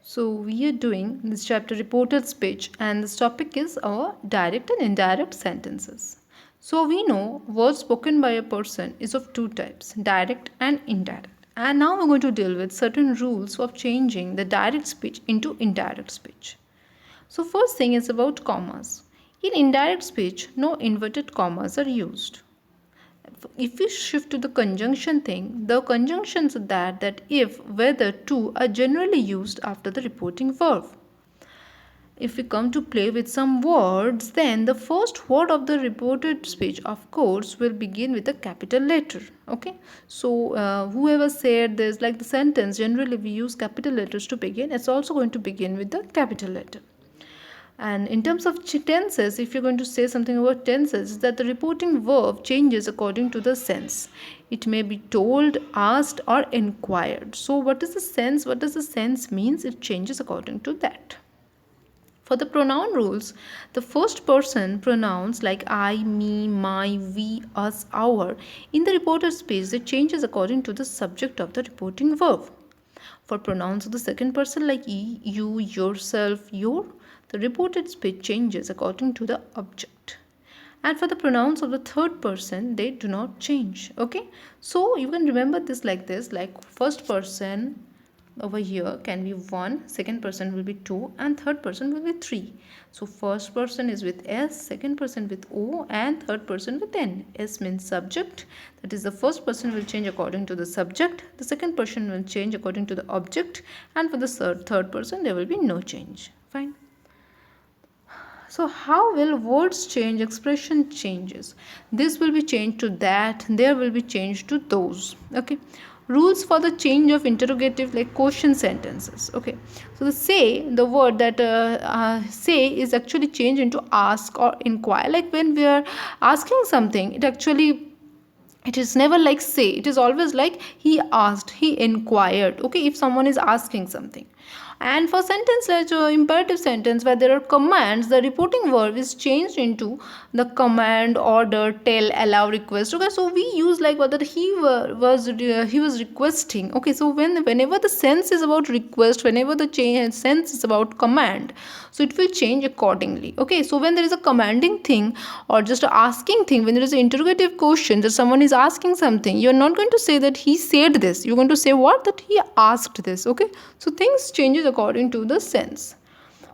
So we are doing this chapter reported speech, and this topic is our direct and indirect sentences. So we know words spoken by a person is of two types, direct and indirect. And now we're going to deal with certain rules of changing the direct speech into indirect speech. So first thing is about commas. In indirect speech, no inverted commas are used. If we shift to the conjunction thing, the conjunctions are that if, whether, to are generally used after the reporting verb. If we come to play with some words, then the first word of the reported speech, of course, will begin with a capital letter. Okay, so whoever said this, like the sentence, generally we use capital letters to begin. It's also going to begin with the capital letter. And in terms of tenses, if you're going to say something about tenses, that the reporting verb changes according to the sense. It may be told, asked, or inquired. So what is the sense? What does the sense means? It changes according to that. For the pronoun rules, the first person pronouns like I, me, my, we, us, our, in the reported speech, it changes according to the subject of the reporting verb. For pronouns of the second person like ye, you, yourself, your, the reported speech changes according to the object. And for the pronouns of the third person, they do not change. Okay, so you can remember this, like first person over here can be 1, second person will be 2, and third person will be 3. So first person is with S, second person with O, and third person with N. S means subject, that is the first person will change according to the subject, the second person will change according to the object, and for the third person there will be no change. Fine. So how will words change? Expression changes. This will be changed to that, there will be changed to those. Okay, rules for the change of interrogative like question sentences. Okay, so the say, the word that say is actually changed into ask or inquire. Like when we are asking something, it is never like say, it is always like he asked, he inquired. Okay, if someone is asking something. And for sentence like imperative sentence where there are commands, the reporting verb is changed into the command, order, tell, allow, request. Okay, so we use like whether he was requesting. Okay, so whenever the sense is about request, whenever the sense is about command, so it will change accordingly. Okay, so when there is a commanding thing or just a asking thing, when there is an interrogative question that someone is asking something, you're not going to say that he said this, you're going to say what, that he asked this. Okay, so things changes according to the sense.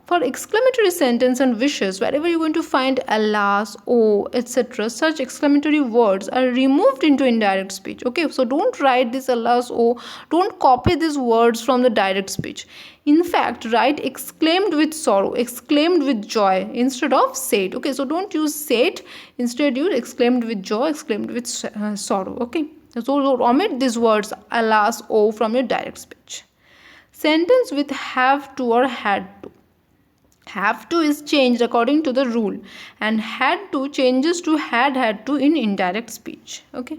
For exclamatory sentence and wishes, wherever you're going to find alas, oh, etc., such exclamatory words are removed into indirect speech. Okay, so don't write this alas, oh, don't copy these words from the direct speech. In fact, write exclaimed with sorrow, exclaimed with joy instead of said. Okay, so don't use said, instead use exclaimed with joy, exclaimed with sorrow. Okay, so omit these words alas, oh from your direct speech. Sentence with have to or had to. Have to is changed according to the rule, and had to changes to had to in indirect speech. Okay.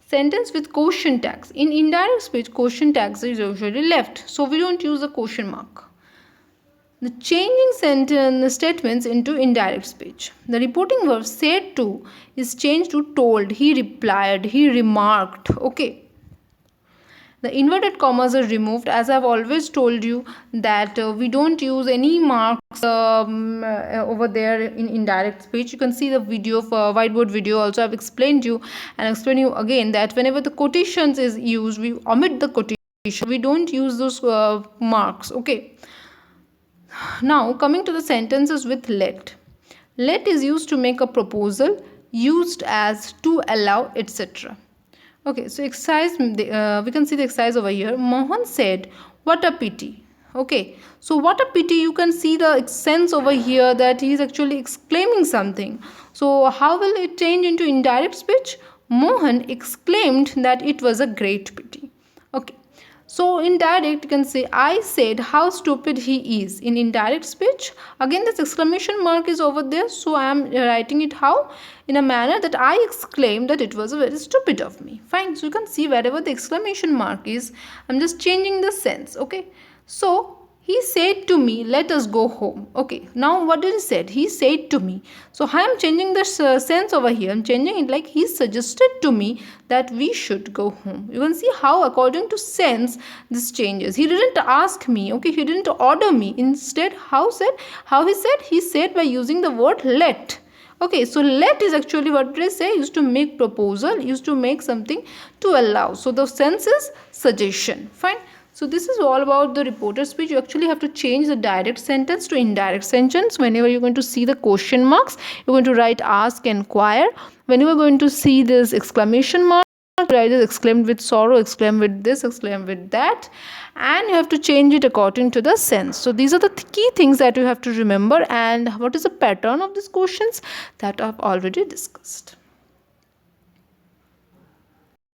Sentence with question tags. In indirect speech, question tags is usually left, so we don't use a question mark. The changing sentence statements into indirect speech. The reporting verb said to is changed to told, he replied, he remarked. Okay. The inverted commas are removed, as I've always told you that we don't use any marks over there in indirect speech. You can see the video of whiteboard video also. I've explained you and explain you again that whenever the quotations is used, we omit the quotation. We don't use those marks. Okay. Now coming to the sentences with let. Let is used to make a proposal, used as to allow, etc. Okay, so exercise, we can see the exercise over here. Mohan said, what a pity. Okay, so what a pity, you can see the sense over here that he is actually exclaiming something. So how will it change into indirect speech? Mohan exclaimed that it was a great pity. Okay, so in direct you can say I said how stupid he is. In indirect speech, again this exclamation mark is over there, so I am writing it how, in a manner that I exclaimed that it was very stupid of me. Fine, so you can see wherever the exclamation mark is, I'm just changing the sense. Okay, so He said to me, let us go home. Okay, now what did he said? He said to me. So I am changing the sense over here. I'm changing it like he suggested to me that we should go home. You can see how according to sense this changes. He didn't ask me. Okay, he didn't order me. Instead, how he said by using the word let. Okay, so let is actually what did I say? Used to make proposal, used to make something to allow. So the sense is suggestion. Fine. So this is all about the reporter speech. You actually have to change the direct sentence to indirect sentence. Whenever you're going to see the question marks, you're going to write ask, inquire. When you are going to see this exclamation mark, write it exclaim with sorrow, exclaim with this, exclaim with that, and you have to change it according to the sense. So these are the key things that you have to remember. And what is the pattern of these questions that I've already discussed.